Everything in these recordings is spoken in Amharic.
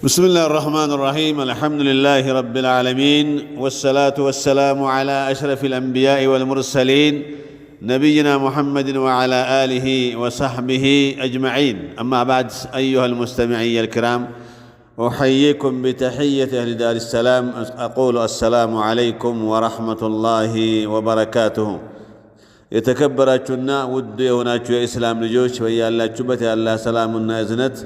بسم الله الرحمن الرحيم الحمد لله رب العالمين والصلاة والسلام على أشرف الأنبياء والمرسلين نبينا محمد وعلى آله وصحبه أجمعين أما بعد أيها المستمعين الكرام أحييكم بتحية أهل دار السلام أقول السلام عليكم ورحمة الله وبركاته يتكبراتنا ودي هناك إسلام لجوش ويا الله شبت الله سلامنا إذنت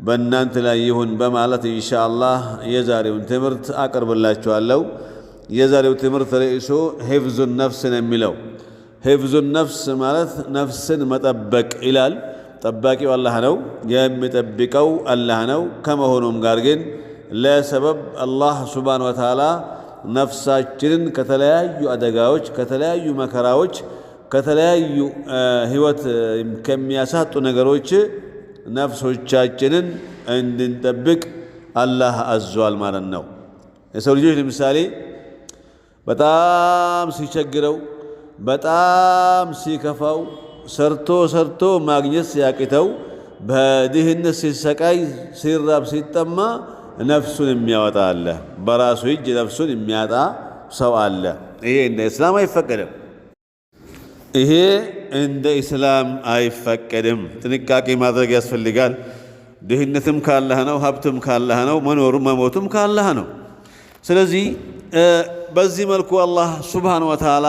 በእናንተ ላይ ይሁን በማለት ኢንሻአላህ የዛሬውን ትምህርት አቀርብላችኋለሁ። የዛሬው ትምህርት ርዕሱ ሂፍዙ ነፍስ ነው የሚለው። ሂፍዙ ነፍስ ማለት ነፍስን መጠበቅ ይላል። ጠባቂው አላህ ነው፣ የሚጠብቀው አላህ ነው። ከመሆኑም ጋር ግን ለሰበብ አላህ ሱብሓነሁ ወተዓላ ነፍሳችንን ከተለያዩ አደጋዎች፣ ከተለያዩ መከራዎች፣ ከተለያዩ ህይወት ከሚያሳጡ ነገሮች ነፍሶቻችንን እንድንጠብቅ አላህ አዟል ማለት ነው። የሰው ልጆች ለምሳሌ በጣም ሲቸግረው፣ በጣም ሲከፋው፣ ሰርቶ ማግኘት ሲያቅተው፣ በድህነት ሲሰቃይ፣ ሲራብ ሲጠማ ነፍሱን የሚያወጣ አለ። በራሱ እጅ ነፍሱን የሚያጣ ሰው አለ። ይሄ እንደ እስላም አይፈቀድም። ይሄ እንደ እስላም አይፈቀድም። ጥንቃቄ ማድረግ ያስፈልጋል። ድህነትም ካላህ ነው፣ ሀብትም ካላህ ነው፣ መኖሩም መሞቱም ካላህ ነው። ስለዚህ በዚህ መልኩ አላህ ሱብሓነሁ ወተዓላ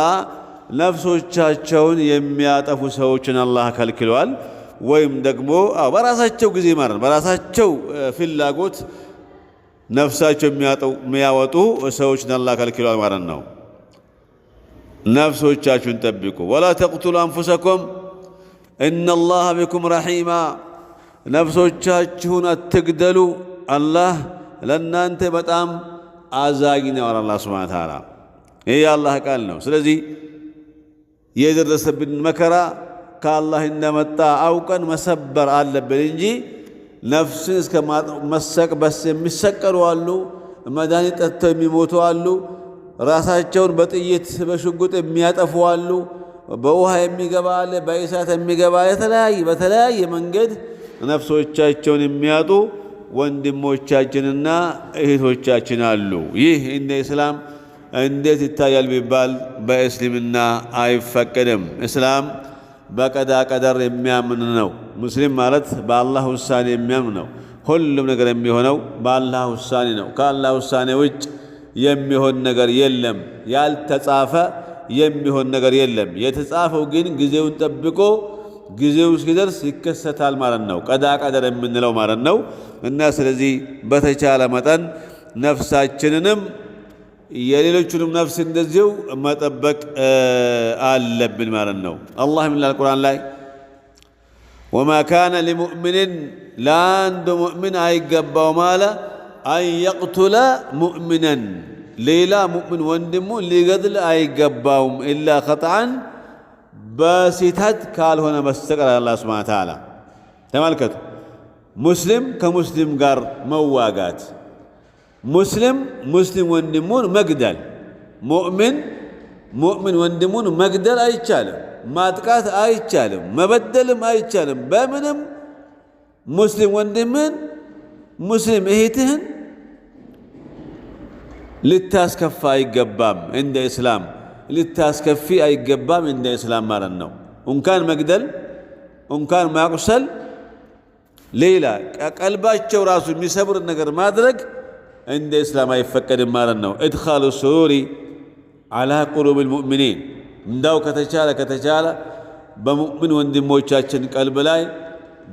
ነፍሶቻቸውን የሚያጠፉ ሰዎችን አላህ ከልክሏል። ወይም ደግሞ በራሳቸው ጊዜ ማለት በራሳቸው ፍላጎት ነፍሳቸው የሚያወጡ ሰዎችን አላህ ከልክሏል ማለት ነው። ነፍሶቻችሁን ጠብቁ። ወላ ተቅቱሉ አንፉሰኩም ኢነላህ ቢኩም ረሒማ። ነፍሶቻችሁን አትግደሉ፣ አላህ ለእናንተ በጣም አዛኝ ነው። አላህ ሱብሓነሁ ወተዓላ ይህ የአላህ ቃል ነው። ስለዚህ የደረሰብን መከራ ከአላህ እንደመጣ አውቀን መሰበር አለብን እንጂ ነፍስን እስከ መሰቅበስ የሚሰቀሉ አሉ፣ መድኃኒት ጠጥተው የሚሞቱ አሉ፣ ራሳቸውን በጥይት በሽጉጥ የሚያጠፉ አሉ፣ በውሃ የሚገባ አለ፣ በእሳት የሚገባ በተለያየ መንገድ ነፍሶቻቸውን የሚያጡ ወንድሞቻችንና እህቶቻችን አሉ። ይህ እንደ እስላም እንዴት ይታያል ቢባል በእስልምና አይፈቀድም። እስላም በቀዳ ቀደር የሚያምን ነው። ሙስሊም ማለት በአላህ ውሳኔ የሚያምን ነው። ሁሉም ነገር የሚሆነው በአላህ ውሳኔ ነው። ከአላህ ውሳኔ ውጭ የሚሆን ነገር የለም። ያልተጻፈ የሚሆን ነገር የለም። የተጻፈው ግን ጊዜውን ጠብቆ ጊዜው እስኪደርስ ይከሰታል ማለት ነው። ቀዳ ቀደር የምንለው ማለት ነው። እና ስለዚህ በተቻለ መጠን ነፍሳችንንም የሌሎቹንም ነፍስ እንደዚሁ መጠበቅ አለብን ማለት ነው። አላህ ይላል ቁርአን ላይ ወማ ካነ ሊሙእሚንን ለአንድ ሙእሚን አይገባውም አለ አን የቅቱለ ሙእሚነን ሌላ ሙእሚን ወንድሙ ሊገድል አይገባውም ኢላ ኸጥአን በስህተት ካልሆነ በስተቀር አላህ ሱብሓነሁ ወተዓላ። ተመልከቱ፣ ሙስሊም ከሙስሊም ጋር መዋጋት፣ ሙስሊም ወንድሙን መግደል፣ ሙእሚን ወንድሙን መግደል አይቻልም፣ ማጥቃት አይቻልም፣ መበደልም አይቻልም። በምንም ሙስሊም ወንድምን ሙስሊም እህትህን ልታስከፋ አይገባም። እንደ እስላም ልታስከፊ አይገባም እንደ እስላም ማለት ነው። እንኳን መግደል እንኳን ማቁሰል፣ ሌላ ቀልባቸው ራሱ የሚሰብር ነገር ማድረግ እንደ እስላም አይፈቀድም ማለት ነው። ኢድኻሉ ሱሩሪ ዐላ ቁሉቢል ሙእሚኒን። እንዳው ከተቻለ በሙእሚን ወንድሞቻችን ቀልብ ላይ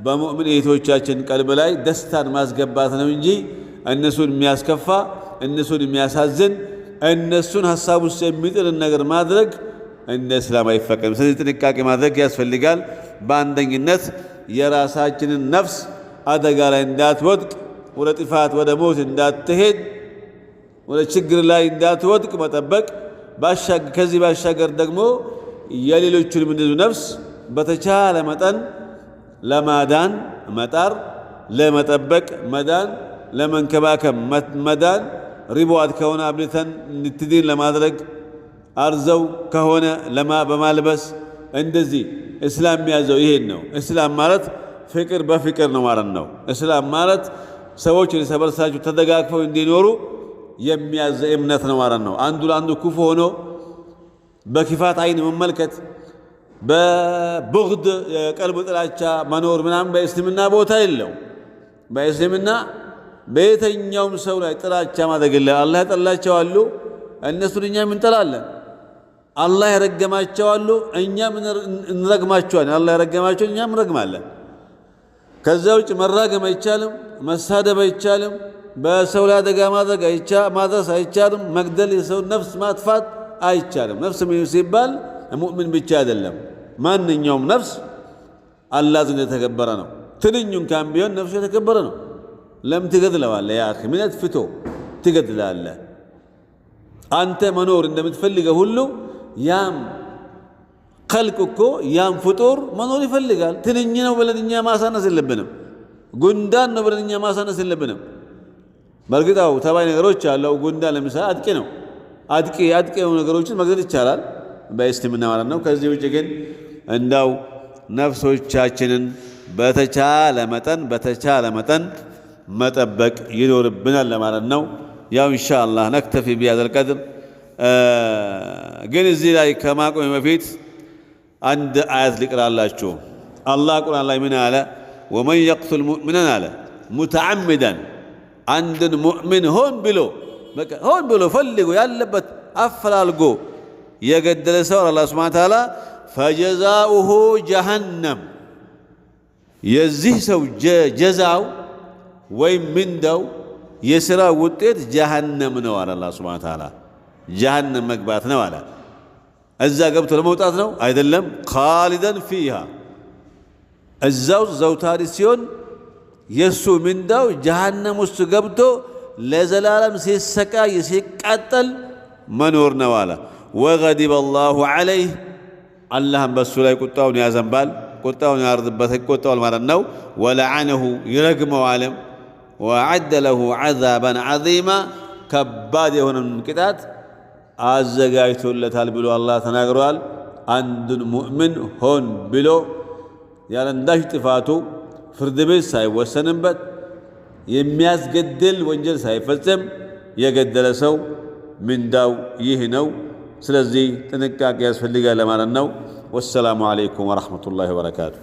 በሙእሚን እህቶቻችን ቀልብ ላይ ደስታን ማስገባት ነው እንጂ እነሱን የሚያስከፋ እነሱን የሚያሳዝን እነሱን ሐሳብ ውስጥ የሚጥልን ነገር ማድረግ እንደ እስላም አይፈቀድም። ስለዚህ ጥንቃቄ ማድረግ ያስፈልጋል። በአንደኝነት የራሳችንን ነፍስ አደጋ ላይ እንዳትወድቅ፣ ወደ ጥፋት ወደ ሞት እንዳትሄድ፣ ወደ ችግር ላይ እንዳትወድቅ መጠበቅ። ከዚህ ባሻገር ደግሞ የሌሎቹንም እንደዚሁ ነፍስ በተቻለ መጠን ለማዳን መጣር፣ ለመጠበቅ መዳን፣ ለመንከባከብ መዳን፣ ሪቦዋት ከሆነ አብልተን እንድትድን ለማድረግ፣ አርዘው ከሆነ በማልበስ እንደዚህ እስላም የሚያዘው ይሄን ነው። እስላም ማለት ፍቅር በፍቅር ነው ማለት ነው። እስላም ማለት ሰዎች እርስ በርሳቸው ተደጋግፈው እንዲኖሩ የሚያዝ እምነት ነው ማለት ነው። አንዱ ለአንዱ ክፉ ሆኖ በክፋት አይን መመልከት በቡግድ የቀልብ ጥላቻ መኖር ምናምን በእስልምና ቦታ የለው። በእስልምና በየትኛውም ሰው ላይ ጥላቻ ማድረግ የለም። አላህ ያጠላቸው አሉ፣ እነሱን እኛም እንጠላለን። አላህ የረገማቸው አሉ፣ እኛም እንረግማቸዋለን። አላህ የረገማቸው እኛም እንረግማለን። ከዛ ውጭ መራገም አይቻልም፣ መሳደብ አይቻልም፣ በሰው ላይ አደጋ ማድረስ አይቻልም፣ መግደል፣ የሰው ነፍስ ማጥፋት አይቻልም። ነፍስ ሲባል ሙእሚን ብቻ አይደለም፣ ማንኛውም ነፍስ አላህ ዘንድ የተከበረ ነው። ትንኙን ካን ቢሆን ነፍሱ የተከበረ ነው። ለም ትገድለዋለህ ያ አኺ ምን አትፍቶ ትገድላለህ። አንተ መኖር እንደምትፈልገው ሁሉ ያም ኸልቅ እኮ ያም ፍጡር መኖር ይፈልጋል። ትንኝ ነው ብለን እኛ ማሳነስ የለብንም። ጉንዳን ነው ብለን እኛ ማሳነስ የለብንም። በእርግጣው ተባይ ነገሮች አለው። ጉንዳን ለምሳሌ አጥቂ ነው። አጥቂ የሆኑ ነገሮችን መግደል ይቻላል በእስልምና ማለት ነው። ከዚህ ውጭ ግን እንዳው ነፍሶቻችንን በተቻለ መጠን መጠበቅ ይኖርብናል ለማለት ነው። ያው ኢንሻአላህ ነክተፊ ቢሃዘል ቀድር። ግን እዚህ ላይ ከማቆም በፊት አንድ አያት ልቅራላችሁ። አላህ ቁርአን ላይ ምን አለ? ወመን የቅቱል ሙእሚናን አለ ሙተዓሚዳን፣ አንድን ሙእሚን ሆን ብሎ ፈልጎ ያለበት አፈላልጎ የገደለ ሰው አላህ ሱብሓነሁ ወተዓላ ፈጀዛኡሁ ጀሃነም፣ የዚህ ሰው ጀዛው ወይም ምንዳው የሥራ ውጤት ጀሃነም ነው አለ አላህ ሱብሓነሁ ወተዓላ። ጀሃነም መግባት ነው አለ። እዛ ገብቶ ለመውጣት ነው አይደለም። ኻሊደን ፊሃ፣ እዛው ዘውታሪ ሲሆን የሱ ምንዳው ጀሃነም ውስጥ ገብቶ ለዘላለም ሲሰቃይ ሲቃጠል መኖር ነው አለ። ወገዲበ አላሁ ዐለይህ፣ አላህም በሱ ላይ ቁጣውን ያዘንባል፣ ቁጣውን ያርድበት ይቆጣዋል ማለት ነው። ወለዐነሁ ይረግመዋልም። ወዐደ ለሁ ዐዛበን ዐዚማ፣ ከባድ የሆነን ቅጣት አዘጋጅቶለታል ብሎ አላህ ተናግሯል። አንዱን ሙእምን ሆን ብሎ ያለ አንዳች ጥፋቱ ፍርድ ቤት ሳይወሰንበት የሚያስገድል ወንጀል ሳይፈጽም የገደለ ሰው ምንዳው ይህ ነው። ስለዚህ ጥንቃቄ ያስፈልጋል ለማለት ነው። ወሰላሙ ዓለይኩም ወረሕመቱላሂ ወበረካቱ።